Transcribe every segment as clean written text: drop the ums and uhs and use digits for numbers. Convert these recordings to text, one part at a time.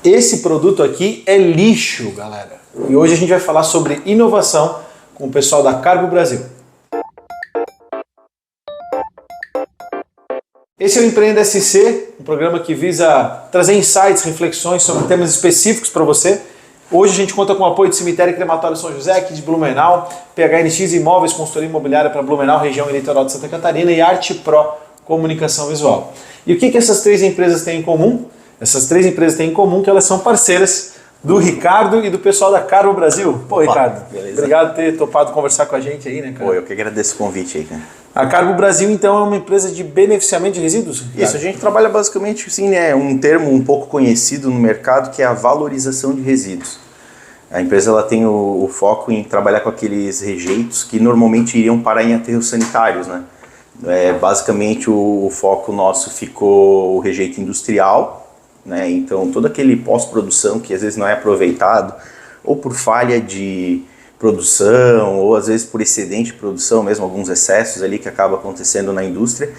Esse produto aqui é lixo, galera. E hoje a gente vai falar sobre inovação com o pessoal da Carbo Brasil. Esse é o Empreenda SC, um programa que visa trazer insights, reflexões sobre temas específicos para você. Hoje a gente conta com o apoio de Cemitério e Crematório São José, aqui de Blumenau, PHNX Imóveis, consultoria imobiliária para Blumenau, região e litoral de Santa Catarina, e Arte Pro Comunicação Visual. E o que essas três empresas têm em comum? Essas três empresas têm em comum que elas são parceiras do Ricardo e do pessoal da Carbo Brasil. Pô, Ricardo, beleza? Obrigado por ter topado conversar com a gente aí, né, cara? Pô, eu que agradeço o convite aí, cara. A Carbo Brasil, então, é uma empresa de beneficiamento de resíduos? Ricardo? Isso, a gente trabalha basicamente, sim, né, um termo um pouco conhecido no mercado, que é a valorização de resíduos. A empresa ela tem o foco em trabalhar com aqueles rejeitos que normalmente iriam parar em aterros sanitários, né? Basicamente, o foco nosso ficou o rejeito industrial, né? Então, todo aquele pós-produção que às vezes não é aproveitado, ou por falha de produção, ou às vezes por excedente de produção, mesmo alguns excessos ali que acabam acontecendo na indústria,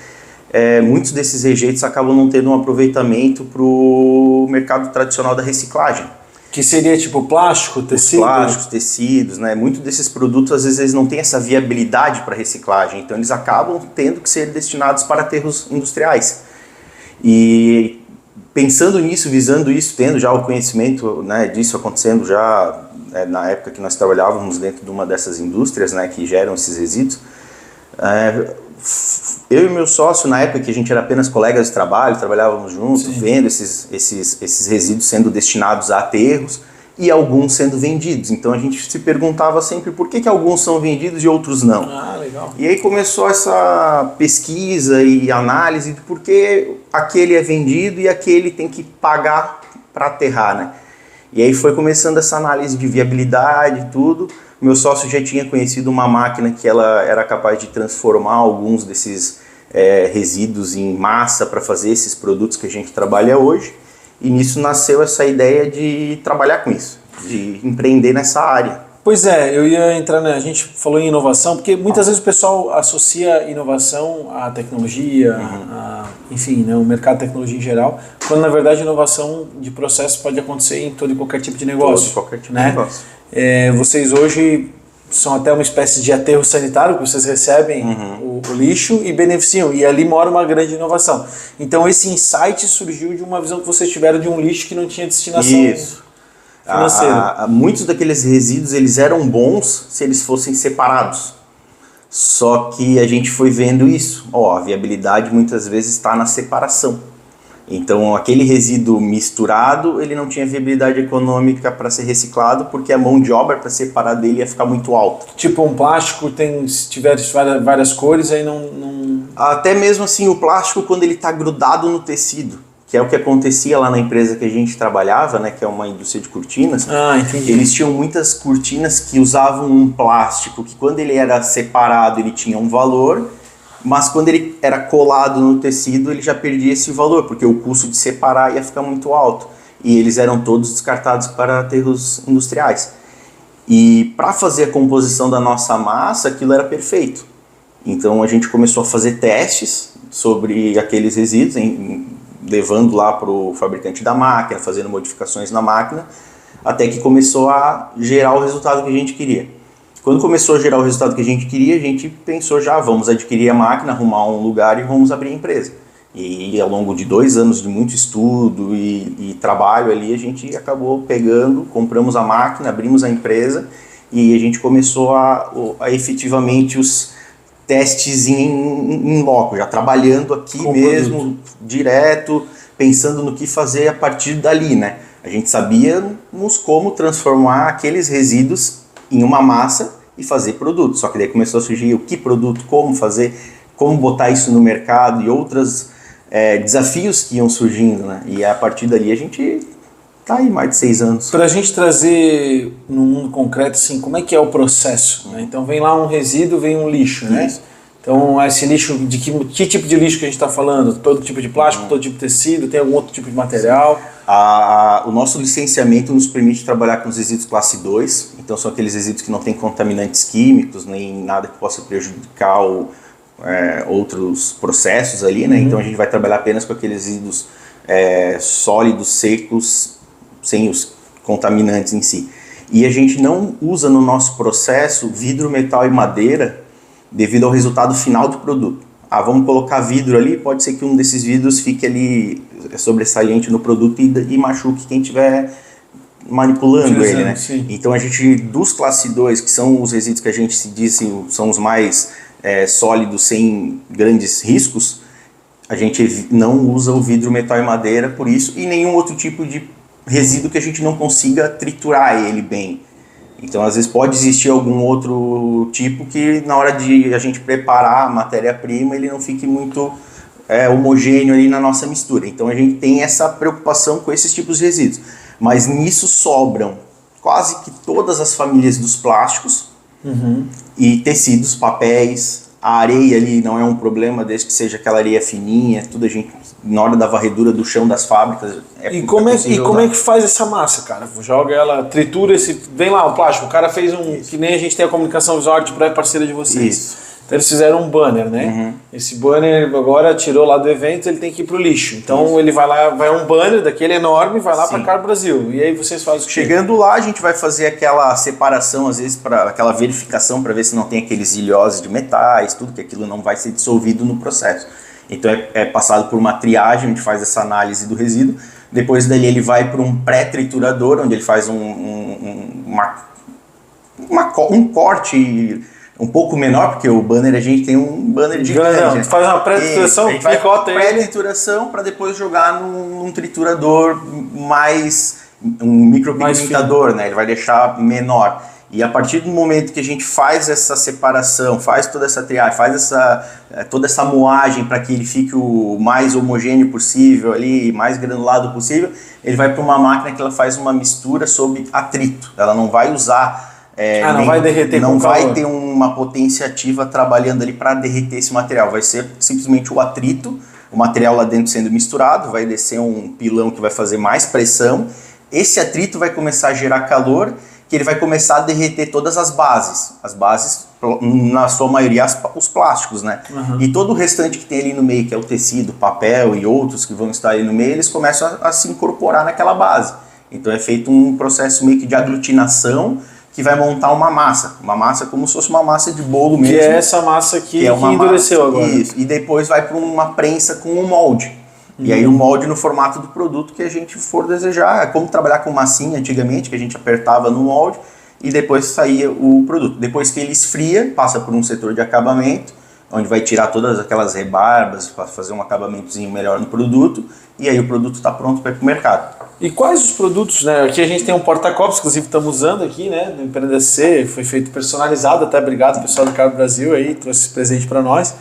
muitos desses rejeitos acabam não tendo um aproveitamento para o mercado tradicional da reciclagem. Que seria tipo plástico, tecido? Plásticos, tecidos, né? Muitos desses produtos às vezes eles não têm essa viabilidade para reciclagem, então eles acabam tendo que ser destinados para aterros industriais. E pensando nisso, visando isso, tendo já o conhecimento, né, disso acontecendo já na época que nós trabalhávamos dentro de uma dessas indústrias, né, que geram esses resíduos, eu e meu sócio, na época que a gente era apenas colegas de trabalho, trabalhávamos juntos, sim, vendo esses resíduos sendo destinados a aterros e alguns sendo vendidos. Então a gente se perguntava sempre por que alguns são vendidos e outros não. Ah, legal. E aí começou essa pesquisa e análise de por que aquele é vendido e aquele tem que pagar para aterrar, né? E aí foi começando essa análise de viabilidade e tudo. Meu sócio já tinha conhecido uma máquina que ela era capaz de transformar alguns desses resíduos em massa para fazer esses produtos que a gente trabalha hoje. E nisso nasceu essa ideia de trabalhar com isso, de empreender nessa área. Pois é, eu ia entrar, né? A gente falou em inovação, porque muitas vezes o pessoal associa inovação à tecnologia, enfim, né, o mercado de tecnologia em geral, quando na verdade a inovação de processo pode acontecer em todo e qualquer tipo de negócio. Todo qualquer tipo, né, de negócio. Vocês hoje são até uma espécie de aterro sanitário, que vocês recebem o lixo e beneficiam, e ali mora uma grande inovação. Então esse insight surgiu de uma visão que vocês tiveram de um lixo que não tinha destinação financeira. Muitos daqueles resíduos eles eram bons se eles fossem separados, só que a gente foi vendo isso, a viabilidade muitas vezes está na separação. Então aquele resíduo misturado, ele não tinha viabilidade econômica para ser reciclado, porque a mão de obra para separar dele ia ficar muito alta. Tipo um plástico, se tiver várias cores, aí não... Até mesmo assim o plástico quando ele está grudado no tecido, que é o que acontecia lá na empresa que a gente trabalhava, né, que é uma indústria de cortinas. Entendi. Eles tinham muitas cortinas que usavam um plástico, que quando ele era separado ele tinha um valor, mas quando ele era colado no tecido ele já perdia esse valor, porque o custo de separar ia ficar muito alto. E eles eram todos descartados para aterros industriais. E para fazer a composição da nossa massa, aquilo era perfeito. Então a gente começou a fazer testes sobre aqueles resíduos, levando lá para o fabricante da máquina, fazendo modificações na máquina, até que começou a gerar o resultado que a gente queria. Quando começou a gerar o resultado que a gente queria, a gente pensou já, vamos adquirir a máquina, arrumar um lugar e vamos abrir a empresa. E ao longo de 2 anos de muito estudo e trabalho ali, a gente acabou pegando, compramos a máquina, abrimos a empresa e a gente começou a efetivamente os testes em loco, já trabalhando aqui com mesmo, produto, direto, pensando no que fazer a partir dali, né? A gente sabíamos como transformar aqueles resíduos em uma massa e fazer produto, só que daí começou a surgir o que produto, como fazer, como botar isso no mercado e outros desafios que iam surgindo, né? E a partir dali a gente tá aí mais de 6 anos. Para a gente trazer no mundo concreto, assim, como é que é o processo, né? Então vem lá um resíduo, vem um lixo, né? Isso. Então esse lixo, de que tipo de lixo que a gente está falando? Todo tipo de plástico, todo tipo de tecido, tem algum outro tipo de material? O nosso licenciamento nos permite trabalhar com os resíduos classe 2, então são aqueles resíduos que não têm contaminantes químicos, nem nada que possa prejudicar outros processos ali, né? Então a gente vai trabalhar apenas com aqueles resíduos sólidos, secos, sem os contaminantes em si. E a gente não usa no nosso processo vidro, metal e madeira devido ao resultado final do produto. Vamos colocar vidro ali, pode ser que um desses vidros fique ali sobressaliente no produto e machuque quem estiver manipulando ele, né? Sim. Então a gente, dos classe 2, que são os resíduos que a gente se diz são os mais sólidos, sem grandes riscos, a gente não usa o vidro, metal e madeira por isso, e nenhum outro tipo de resíduo que a gente não consiga triturar ele bem. Então, às vezes, pode existir algum outro tipo que, na hora de a gente preparar a matéria-prima, ele não fique muito homogêneo ali na nossa mistura. Então, a gente tem essa preocupação com esses tipos de resíduos. Mas nisso sobram quase que todas as famílias dos plásticos e tecidos, papéis. A areia ali não é um problema, desde que seja aquela areia fininha, tudo a gente, na hora da varredura do chão das fábricas. E como é que faz essa massa, cara? Joga ela, tritura vem lá o plástico, o cara fez que nem a gente tem a comunicação visual, tipo, é parceira de vocês. Isso. Então eles fizeram um banner, né? Esse banner agora tirou lá do evento, ele tem que ir pro lixo. Então ele vai lá, vai um banner daquele enorme, vai lá para Car Brasil. E aí vocês fazem o que? Chegando lá, a gente vai fazer aquela separação, às vezes, aquela verificação para ver se não tem aqueles ilhoses de metais, tudo, que aquilo não vai ser dissolvido no processo. Então é passado por uma triagem, a gente faz essa análise do resíduo. Depois dali ele vai para um pré-triturador, onde ele faz um corte um pouco menor, porque o banner, a gente tem um banner gigante. Faz uma pré-trituração, picota ele. Pré-trituração para depois jogar num triturador mais, um micropigmentador, né? Ele vai deixar menor. E a partir do momento que a gente faz essa separação, faz toda essa triagem, faz toda essa moagem para que ele fique o mais homogêneo possível ali, mais granulado possível, ele vai para uma máquina que ela faz uma mistura sob atrito. Ela não vai usar não vai derreter com calor. Não vai ter uma potência ativa trabalhando ali para derreter esse material. Vai ser simplesmente o atrito, o material lá dentro sendo misturado, vai descer um pilão que vai fazer mais pressão. Esse atrito vai começar a gerar calor, que ele vai começar a derreter todas as bases. As bases, na sua maioria, os plásticos, né? E todo o restante que tem ali no meio, que é o tecido, papel e outros que vão estar ali no meio, eles começam a se incorporar naquela base. Então é feito um processo meio que de aglutinação, que vai montar uma massa como se fosse uma massa de bolo mesmo. Que é essa massa aqui que endureceu agora. Isso, e depois vai para uma prensa com um molde. E aí o molde no formato do produto que a gente for desejar. É como trabalhar com massinha antigamente, que a gente apertava no molde e depois saía o produto. Depois que ele esfria, passa por um setor de acabamento, onde vai tirar todas aquelas rebarbas para fazer um acabamentozinho melhor no produto, e aí o produto está pronto para ir para o mercado. E quais os produtos, né? Aqui a gente tem um porta-copos, inclusive estamos usando aqui, né? No Empreender, foi feito personalizado, até obrigado pessoal do Car Brasil aí, trouxe esse presente para nós.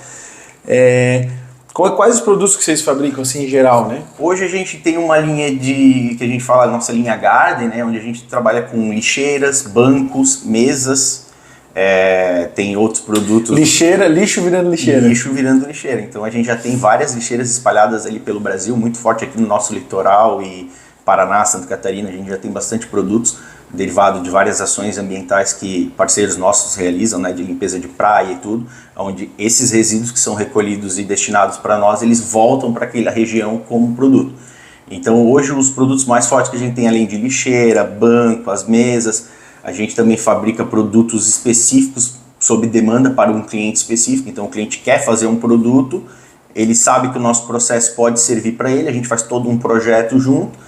Quais os produtos que vocês fabricam assim em geral, né? Hoje a gente tem uma linha que a gente fala, nossa linha Garden, né? Onde a gente trabalha com lixeiras, bancos, mesas, tem outros produtos. Lixo virando lixeira. Lixo virando lixeira. Então a gente já tem várias lixeiras espalhadas ali pelo Brasil, muito forte aqui no nosso litoral e Paraná, Santa Catarina. A gente já tem bastante produtos derivados de várias ações ambientais que parceiros nossos realizam, né, de limpeza de praia e tudo, onde esses resíduos que são recolhidos e destinados para nós, eles voltam para aquela região como produto. Então hoje os produtos mais fortes que a gente tem, além de lixeira, banco, as mesas, a gente também fabrica produtos específicos sob demanda para um cliente específico. Então o cliente quer fazer um produto, ele sabe que o nosso processo pode servir para ele, a gente faz todo um projeto junto,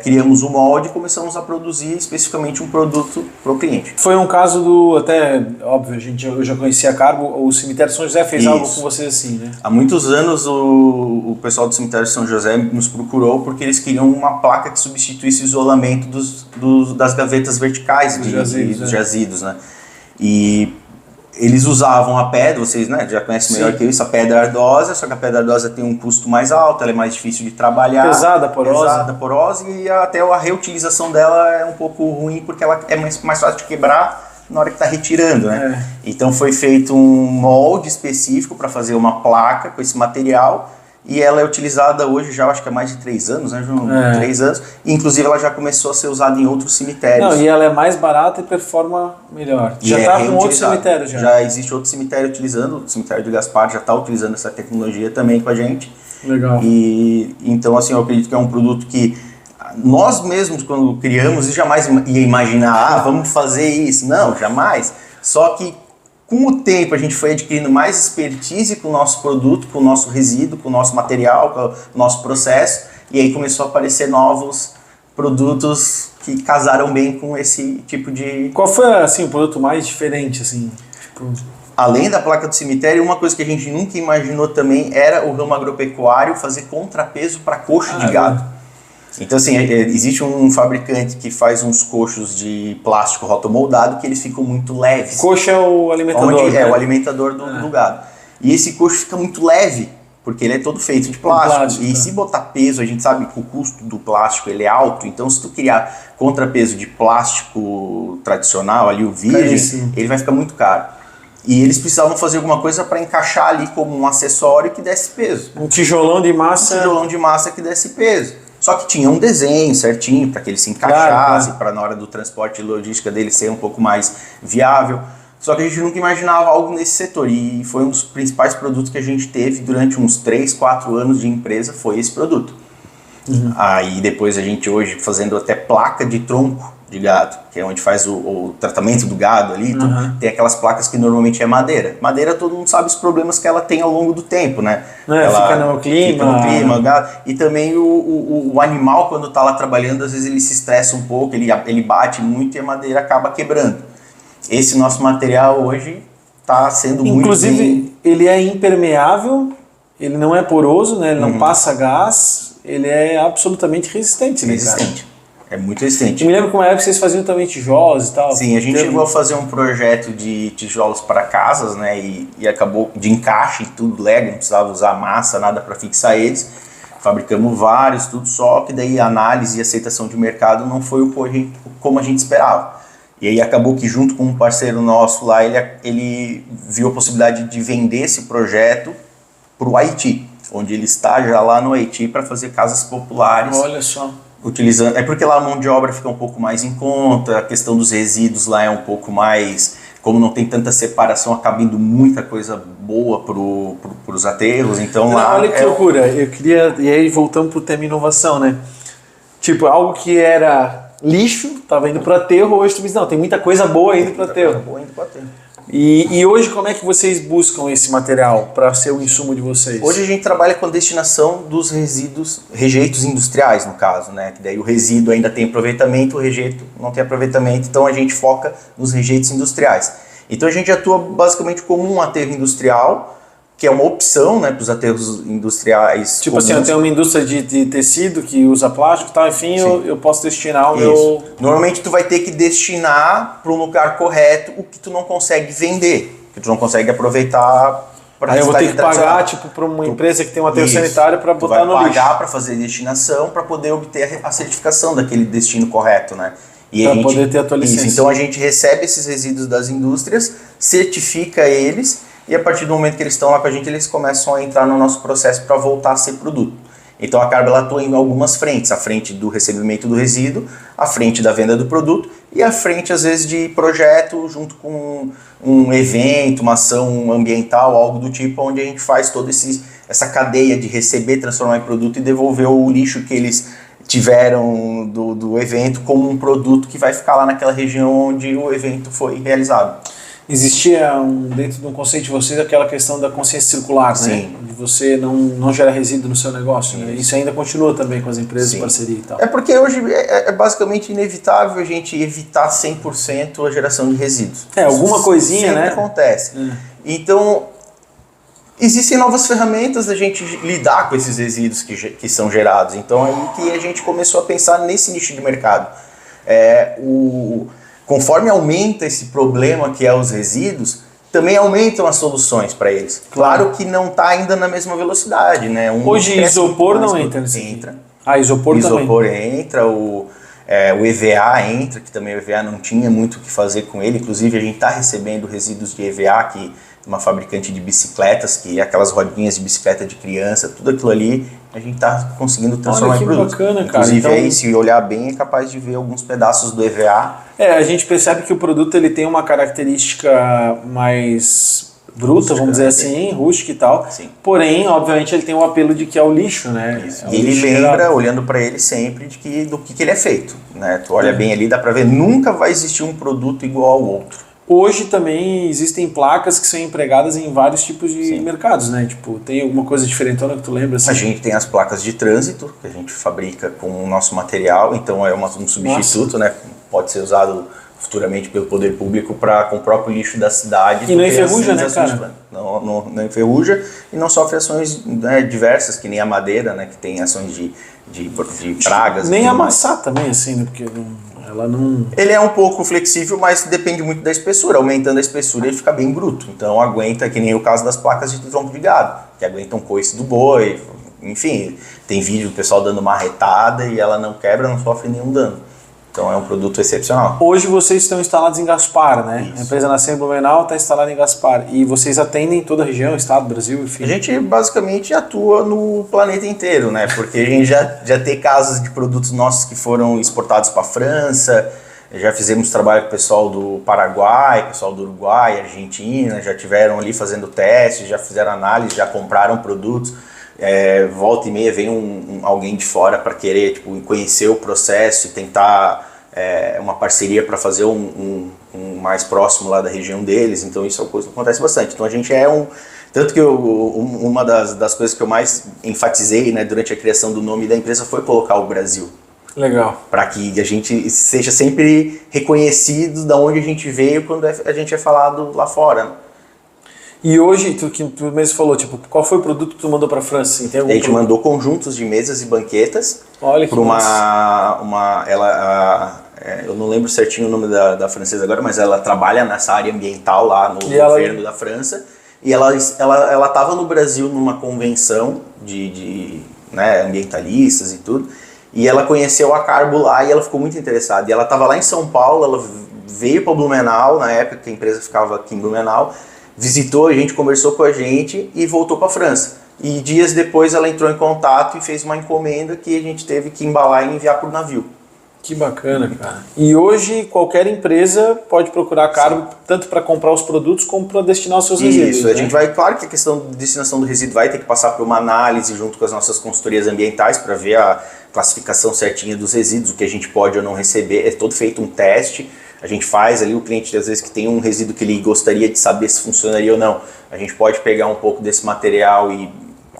criamos um molde e começamos a produzir especificamente um produto para o cliente. Foi um caso até óbvio, eu já conhecia a Carbo, o Cemitério São José fez algo com vocês assim, né? Há muitos anos o pessoal do Cemitério São José nos procurou porque eles queriam uma placa que substituísse o isolamento das gavetas verticais dos jazidos, né? E eles usavam a pedra, vocês, né, já conhecem melhor que isso, a pedra ardosa, só que a pedra ardosa tem um custo mais alto, ela é mais difícil de trabalhar. Pesada, porosa, e até a reutilização dela é um pouco ruim, porque ela é mais fácil de quebrar na hora que está retirando, né? Então foi feito um molde específico para fazer uma placa com esse material, e ela é utilizada hoje já, acho que há mais de 3 anos, né, João? 3 anos. E, inclusive ela já começou a ser usada em outros cemitérios. Não, e ela é mais barata e performa melhor. Já está com outro cemitério já. Já existe outro cemitério utilizando, o cemitério de Gaspar já está utilizando essa tecnologia também com a gente. Legal. E então, assim, eu acredito que é um produto que nós mesmos, quando criamos, jamais ia imaginar, vamos fazer isso. Não, jamais. Só que com o tempo a gente foi adquirindo mais expertise com o nosso produto, com o nosso resíduo, com o nosso material, com o nosso processo, e aí começou a aparecer novos produtos que casaram bem com esse tipo de... Qual foi, assim, o produto mais diferente, assim? Tipo... Além da placa do cemitério, uma coisa que a gente nunca imaginou também era o ramo agropecuário fazer contrapeso para coxo de gado. Então, assim, existe um fabricante que faz uns coxos de plástico rotomoldado que eles ficam muito leves. Coxo é o alimentador, né? É o alimentador do gado. E esse coxo fica muito leve, porque ele é todo feito de plástico. E se botar peso, a gente sabe que o custo do plástico ele é alto. Então, se tu criar contrapeso de plástico tradicional, ali o virgem, ele vai ficar muito caro. E eles precisavam fazer alguma coisa para encaixar ali como um acessório que desse peso. Um tijolão de massa. Um tijolão de massa que desse peso. Só que tinha um desenho certinho para que ele se encaixasse, para na hora do transporte e logística dele ser um pouco mais viável. Só que a gente nunca imaginava algo nesse setor. E foi um dos principais produtos que a gente teve durante uns 3, 4 anos de empresa, foi esse produto. Aí depois a gente hoje fazendo até placa de tronco de gado, que é onde faz o tratamento do gado ali, tem aquelas placas que normalmente é madeira. Madeira, todo mundo sabe os problemas que ela tem ao longo do tempo, né? Ela fica no clima, gado. E também o animal, quando está lá trabalhando, às vezes ele se estressa um pouco, ele bate muito e a madeira acaba quebrando. Esse nosso material hoje está sendo muito Inclusive, ele é impermeável, ele não é poroso, né? Ele não passa gás, ele é absolutamente resistente. Resistente. É muito resistente. Eu me lembro que uma época vocês faziam também tijolos e tal. Sim, a gente chegou a fazer um projeto de tijolos para casas, né? E acabou de encaixe, tudo Lego, não precisava usar massa, nada para fixar eles. Fabricamos vários, tudo, só que daí a análise e aceitação de mercado não foi como a gente esperava. E aí acabou que junto com um parceiro nosso lá, ele viu a possibilidade de vender esse projeto para o Haiti, onde ele está já lá no Haiti para fazer casas populares. Olha só. Utilizando, é porque lá a mão de obra fica um pouco mais em conta, a questão dos resíduos lá é um pouco mais, como não tem tanta separação, acaba indo muita coisa boa para os aterros, então lá... Olha que loucura, eu queria, e aí voltamos para o tema inovação, né? Tipo, algo que era lixo, estava indo para aterro, hoje tu diz, não, tem muita coisa boa indo para aterro. E hoje como é que vocês buscam esse material para ser o insumo de vocês? Hoje a gente trabalha com a destinação dos rejeitos industriais, no caso, né? Que daí o resíduo ainda tem aproveitamento, o rejeito não tem aproveitamento, então a gente foca nos rejeitos industriais. Então a gente atua basicamente como um aterro industrial, que é uma opção, né, para os aterros industriais. Tipo comuns. Assim, eu tenho uma indústria de tecido que usa plástico e tal, enfim, eu posso destinar o meu... Normalmente tu vai ter que destinar para um lugar correto o que tu não consegue vender, que tu não consegue aproveitar para... Aí eu vou ter que pagar tipo, para uma empresa que tem um aterro sanitário para botar no lixo. Tu vai pagar para fazer destinação para poder obter a certificação daquele destino correto, né? Para poder ter a tua licença. Então a gente recebe esses resíduos das indústrias, certifica eles... E a partir do momento que eles estão lá com a gente, eles começam a entrar no nosso processo para voltar a ser produto. Então a Carba atua em algumas frentes, a frente do recebimento do resíduo, a frente da venda do produto e a frente às vezes de projeto junto com um evento, uma ação ambiental, algo do tipo, onde a gente faz toda essa cadeia de receber, transformar em produto e devolver o lixo que eles tiveram do evento como um produto que vai ficar lá naquela região onde o evento foi realizado. Existia dentro do conceito de vocês aquela questão da consciência circular, né? De você não gerar resíduo no seu negócio, né? Isso ainda continua também com as empresas de parceria e tal. É porque hoje é basicamente inevitável a gente evitar 100% a geração de resíduos. Alguma coisinha, sempre né? Acontece. Então, existem novas ferramentas da gente lidar com esses resíduos que são gerados. Então, aí que a gente começou a pensar nesse nicho de mercado. Conforme aumenta esse problema que é os resíduos, também aumentam as soluções para eles. Claro que não está ainda na mesma velocidade, né? Hoje isopor não entra nesse entra. Isopor também. Isopor entra, o EVA entra, que também o EVA não tinha muito o que fazer com ele. Inclusive a gente está recebendo resíduos de EVA, que uma fabricante de bicicletas, que é aquelas rodinhas de bicicleta de criança, tudo aquilo ali, a gente está conseguindo transformar em produto. Bacana, cara. Inclusive então... aí, se olhar bem, é capaz de ver alguns pedaços do EVA. A gente percebe que o produto ele tem uma característica mais bruta, vamos dizer assim, rústica e tal. Sim. Porém, obviamente, ele tem o apelo de que é o lixo, né? Isso. É o E ele lixo lembra, geral. olhando para ele sempre, do que ele é feito, né? Tu olha bem ali, dá para ver, nunca vai existir um produto igual ao outro. Hoje também existem placas que são empregadas em vários tipos de Sim. mercados, né? Tipo, tem alguma coisa diferentona que tu lembra? Assim? A gente tem as placas de trânsito, que a gente fabrica com o nosso material, então é um substituto, né? Pode ser usado futuramente pelo poder público com o próprio lixo da cidade. E não enferruja, né, cara? Não enferruja e não sofre ações, né, diversas, que nem a madeira, né? Que tem ações de pragas. Nem e tudo mais. amassar também, assim, né? Porque ela não... Ele é um pouco flexível, mas depende muito da espessura. Aumentando a espessura, ele fica bem bruto. Então aguenta, que nem o caso das placas de tronco de gado, que aguentam coice do boi. Enfim, tem vídeo do pessoal dando uma retada e ela não quebra, não sofre nenhum dano. Então é um produto excepcional. Hoje vocês estão instalados em Gaspar, né? Isso. A empresa nasceu em Blumenau, está instalada em Gaspar. E vocês atendem toda a região, estado, Brasil, enfim? A gente basicamente atua no planeta inteiro, né? Porque a gente já tem casos de produtos nossos que foram exportados para a França, já fizemos trabalho com o pessoal do Paraguai, pessoal do Uruguai, Argentina, já tiveram ali fazendo testes, já fizeram análise, já compraram produtos. Volta e meia vem alguém de fora para querer conhecer o processo e tentar uma parceria para fazer um mais próximo lá da região deles. Então isso é uma coisa que acontece bastante. Então a gente tanto que uma das coisas que eu mais enfatizei, né, durante a criação do nome da empresa foi colocar o Brasil. Legal. Para que a gente seja sempre reconhecido da onde a gente veio quando a gente é falado lá fora, né? E hoje, tu mesmo falou, tipo, qual foi o produto que tu mandou para a França? Assim, tem algum A gente produto? mandou conjuntos de mesas e banquetas. Olha que Eu não lembro certinho o nome da francesa agora, mas ela trabalha nessa área ambiental lá no governo da França. E ela estava no Brasil numa convenção de ambientalistas e tudo. E ela conheceu a Carbo lá e ela ficou muito interessada. E ela estava lá em São Paulo, ela veio para Blumenau, na época que a empresa ficava aqui em Blumenau, visitou a gente, conversou com a gente e voltou para a França. E dias depois ela entrou em contato e fez uma encomenda que a gente teve que embalar e enviar por navio. Que bacana, cara. E hoje qualquer empresa pode procurar a Carbo tanto para comprar os produtos como para destinar os seus resíduos. Isso, a gente vai, claro que a questão de destinação do resíduo vai ter que passar por uma análise junto com as nossas consultorias ambientais para ver a classificação certinha dos resíduos, o que a gente pode ou não receber. É todo feito um teste. A gente faz ali, o cliente às vezes que tem um resíduo que ele gostaria de saber se funcionaria ou não. A gente pode pegar um pouco desse material e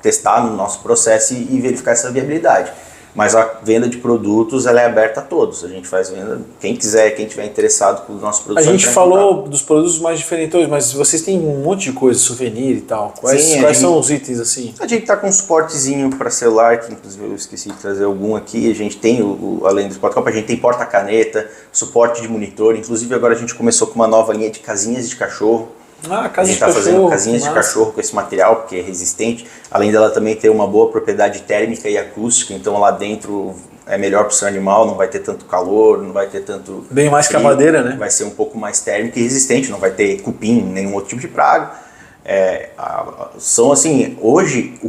testar no nosso processo e verificar essa viabilidade. Mas a venda de produtos ela é aberta a todos. A gente faz venda, quem quiser, quem tiver interessado com os nossos produtos. A gente falou dos produtos mais diferentes, mas vocês têm um monte de coisa, souvenir e tal. Quais são os itens assim? A gente está com um suportezinho para celular, que inclusive eu esqueci de trazer algum aqui. A gente tem, além do suporte, a gente tem porta-caneta, suporte de monitor. Inclusive agora a gente começou com uma nova linha de casinhas de cachorro. Casa de cachorro. A gente está fazendo casinhas de cachorro com esse material, porque é resistente. Além dela também ter uma boa propriedade térmica e acústica, então lá dentro é melhor para o seu animal, não vai ter tanto calor, não vai ter tanto... Bem mais que a madeira, né? Vai ser um pouco mais térmica e resistente, não vai ter cupim, nenhum outro tipo de praga. São assim, hoje,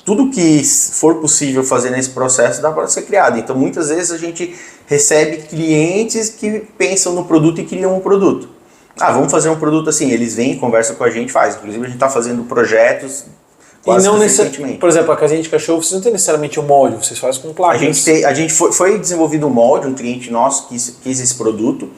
tudo que for possível fazer nesse processo dá para ser criado. Então muitas vezes a gente recebe clientes que pensam no produto e criam um produto. Vamos fazer um produto assim, eles vêm, conversam com a gente, faz. Inclusive a gente está fazendo projetos quase recentemente. Por exemplo, a casinha de cachorro, vocês não tem necessariamente um molde, vocês fazem com placas. A gente foi desenvolvido um molde, um cliente nosso quis esse produto.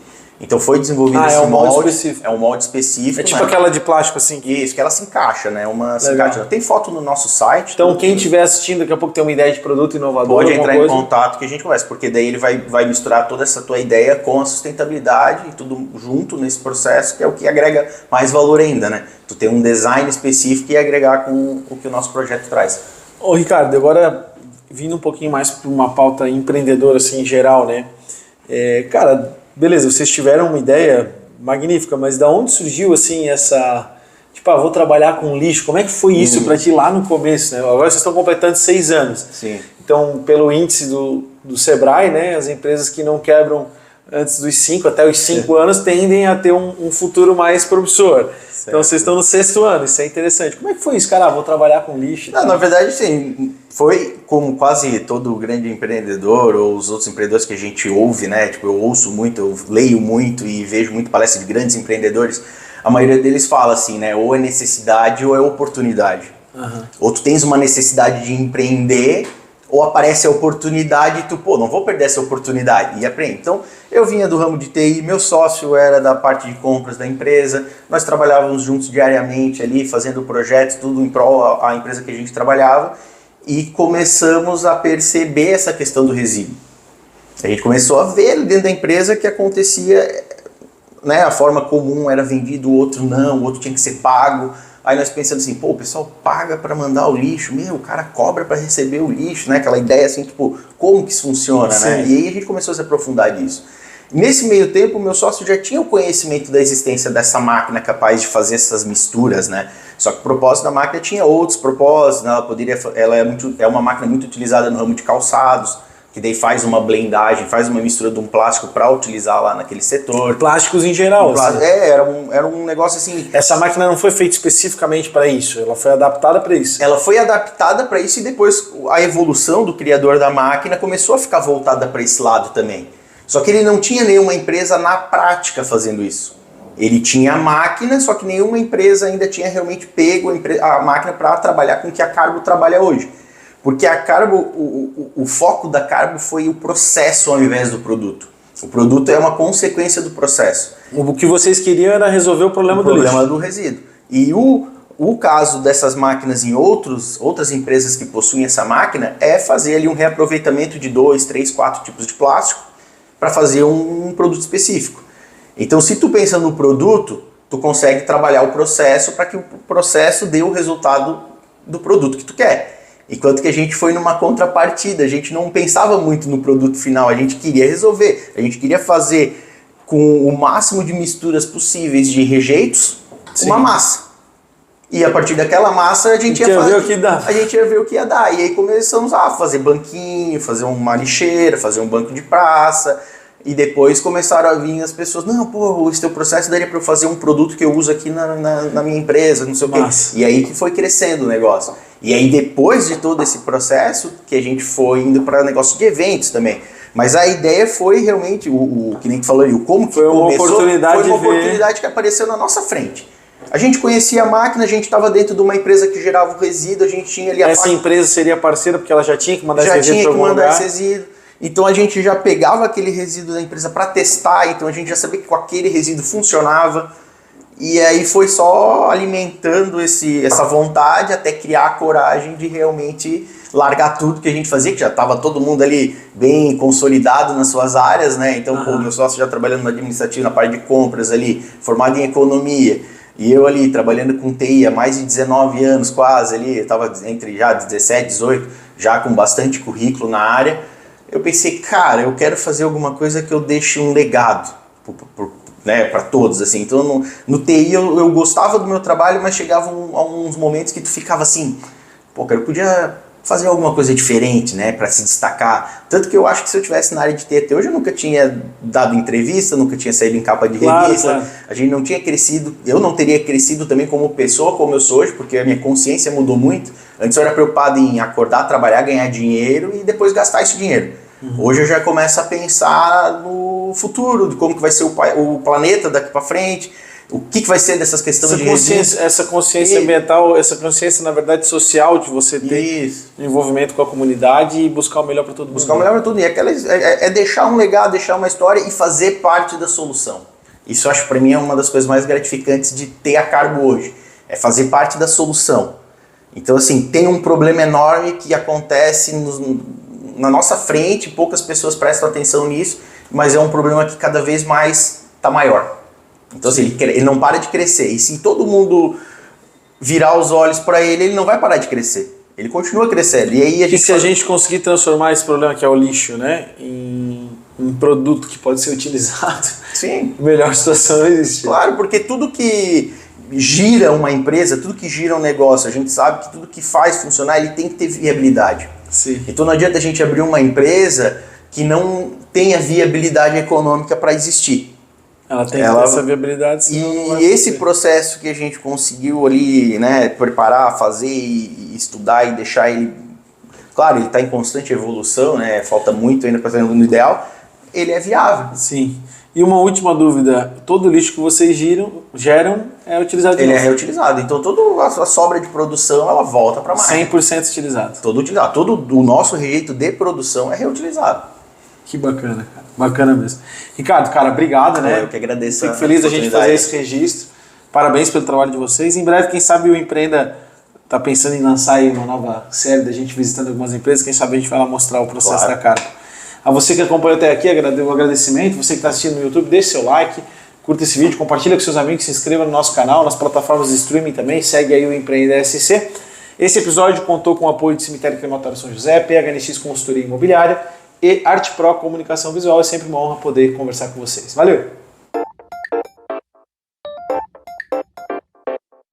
Então foi desenvolvido esse molde. É um molde específico. É tipo aquela de plástico assim? Isso, que ela se encaixa, né? Se encaixa. Tem foto no nosso site. Então quem estiver assistindo, daqui a pouco tem uma ideia de produto inovador. Pode entrar em contato que a gente conversa, porque daí ele vai misturar toda essa tua ideia com a sustentabilidade e tudo junto nesse processo, que é o que agrega mais valor ainda, né? Tu tem um design específico e agregar com o que o nosso projeto traz. Ô Ricardo, agora vindo um pouquinho mais para uma pauta empreendedora assim, em geral, né? Cara, beleza, vocês tiveram uma ideia magnífica, mas da onde surgiu assim essa... Tipo, vou trabalhar com lixo, como é que foi isso para ti lá no começo, né? Agora vocês estão completando 6 anos. Sim. Então, pelo índice do Sebrae, né, as empresas que não quebram antes dos 5, até os 5 anos, tendem a ter um futuro mais promissor. Certo. Então vocês estão no 6º ano, isso é interessante. Como é que foi isso, cara? Vou trabalhar com lixo? Não, na verdade, sim, foi como quase todo grande empreendedor ou os outros empreendedores que a gente ouve, né? Tipo, eu ouço muito, eu leio muito e vejo muito palestra de grandes empreendedores. a maioria deles fala assim, né? Ou é necessidade ou é oportunidade. Ou tu tens uma necessidade de empreender, ou aparece a oportunidade e tu, pô, não vou perder essa oportunidade, e aprende. Então, eu vinha do ramo de TI, meu sócio era da parte de compras da empresa, nós trabalhávamos juntos diariamente ali, fazendo projetos, tudo em prol à empresa que a gente trabalhava, e começamos a perceber essa questão do resíduo. A gente começou a ver dentro da empresa que acontecia, né, a forma comum era vendido, o outro não, o outro tinha que ser pago. Aí nós pensamos assim, pô, o pessoal paga para mandar o lixo, o cara cobra para receber o lixo, né? Aquela ideia assim, tipo, como que isso funciona, né? E aí a gente começou a se aprofundar nisso. Nesse meio tempo, o meu sócio já tinha o conhecimento da existência dessa máquina capaz de fazer essas misturas, né? Só que o propósito da máquina tinha outros propósitos, né? Ela é uma máquina muito utilizada no ramo de calçados, que daí faz uma blendagem, faz uma mistura de um plástico para utilizar lá naquele setor. Plásticos em geral. Assim. Era um negócio assim... Essa máquina não foi feita especificamente para isso, ela foi adaptada para isso. Ela foi adaptada para isso e depois a evolução do criador da máquina começou a ficar voltada para esse lado também. Só que ele não tinha nenhuma empresa na prática fazendo isso. Ele tinha a máquina, só que nenhuma empresa ainda tinha realmente pego a máquina para trabalhar com o que a Carbo trabalha hoje. Porque a Carbo, o foco da Carbo foi o processo ao invés do produto. O produto é uma consequência do processo. O que vocês queriam era resolver o problema do resíduo. E o caso dessas máquinas em outras empresas que possuem essa máquina é fazer ali um reaproveitamento de 2, 3, 4 tipos de plástico para fazer um produto específico. Então, se tu pensa no produto, tu consegue trabalhar o processo para que o processo dê o resultado do produto que tu quer. Enquanto que a gente foi numa contrapartida, a gente não pensava muito no produto final, a gente queria resolver, a gente queria fazer com o máximo de misturas possíveis de rejeitos, uma massa. E a partir daquela massa a gente ia ver o que dá. A gente ia ver o que ia dar. E aí começamos a fazer banquinho, fazer uma lixeira, fazer um banco de praça. E depois começaram a vir as pessoas, não, pô, esse teu processo daria para eu fazer um produto que eu uso aqui na minha empresa, não sei o quê. E aí que foi crescendo o negócio. E aí depois de todo esse processo, que a gente foi indo para negócio de eventos também. Mas a ideia foi realmente, que nem tu falou ali, o como que começou, foi uma oportunidade que apareceu na nossa frente. A gente conhecia a máquina, a gente estava dentro de uma empresa que gerava o resíduo, a gente tinha ali... Essa empresa seria parceira porque ela já tinha que mandar esse resíduo para algum lugar? Já tinha que mandar esse resíduo. Então a gente já pegava aquele resíduo da empresa para testar, então a gente já sabia que com aquele resíduo funcionava. E aí foi só alimentando essa vontade até criar a coragem de realmente largar tudo que a gente fazia, que já estava todo mundo ali bem consolidado nas suas áreas, né? Então, pô, meu sócio já trabalhando no administrativo, na parte de compras ali, formado em economia. E eu ali trabalhando com TI há mais de 19 anos quase ali, eu estava entre já 17, 18, já com bastante currículo na área. Eu pensei, cara, eu quero fazer alguma coisa que eu deixe um legado, né, para todos, assim. Então, no TI eu gostava do meu trabalho, mas chegavam uns momentos que tu ficava assim, pô, cara, eu podia fazer alguma coisa diferente, né, para se destacar. Tanto que eu acho que se eu tivesse na área de TI até hoje, eu nunca tinha dado entrevista, nunca tinha saído em capa de revista, claro. A gente não tinha crescido, eu não teria crescido também como pessoa, como eu sou hoje, porque a minha consciência mudou muito. Antes eu era preocupado em acordar, trabalhar, ganhar dinheiro e depois gastar esse dinheiro. Hoje eu já começo a pensar no futuro, de como que vai ser o planeta daqui para frente, o que vai ser dessas questões de resíduos. Essa consciência ambiental, essa consciência, na verdade, social, de você ter envolvimento com a comunidade e buscar o melhor para todo mundo. Buscar o melhor para todo mundo. É deixar um legado, deixar uma história e fazer parte da solução. Isso, acho, para mim, é uma das coisas mais gratificantes de ter a Carbo hoje. É fazer parte da solução. Então, assim, tem um problema enorme que acontece na nossa frente, poucas pessoas prestam atenção nisso, mas é um problema que cada vez mais está maior. Então, assim, ele não para de crescer. E se todo mundo virar os olhos para ele, ele não vai parar de crescer. Ele continua crescendo. E aí a gente conseguir transformar esse problema que é o lixo, né, em produto que pode ser utilizado, sim, a melhor situação não existe. Claro, porque tudo que gira uma empresa, tudo que gira um negócio, a gente sabe que tudo que faz funcionar, ele tem que ter viabilidade. Sim. Então não adianta a gente abrir uma empresa que não tenha viabilidade econômica para existir. Ela tem que ter essa viabilidade. E esse processo que a gente conseguiu ali, né, preparar, fazer e estudar e deixar ele... Claro, ele está em constante evolução, né, falta muito ainda para ser no ideal. ele é viável. Sim. E uma última dúvida, todo lixo que vocês geram é utilizado de Ele é novo? reutilizado, então toda a sobra de produção ela volta para a máquina. 100% utilizado. Todo utilizado. Todo o nosso rejeito de produção é reutilizado. Que bacana, cara. Bacana mesmo. Ricardo, cara, obrigado, né? Eu que agradeço. Fico feliz da gente fazer esse registro. Parabéns pelo trabalho de vocês. Em breve, quem sabe o Empreenda está pensando em lançar aí uma nova série da gente visitando algumas empresas. Quem sabe a gente vai lá mostrar o processo da carta. A você que acompanhou até aqui, o agradecimento. Você que está assistindo no YouTube, deixe seu like, curta esse vídeo, compartilha com seus amigos, se inscreva no nosso canal, nas plataformas de streaming também, segue aí o Empreenda SC. Esse episódio contou com o apoio de Cemitério Crematório São José, PHNX Consultoria Imobiliária e Arte Pro Comunicação Visual. É sempre uma honra poder conversar com vocês. Valeu!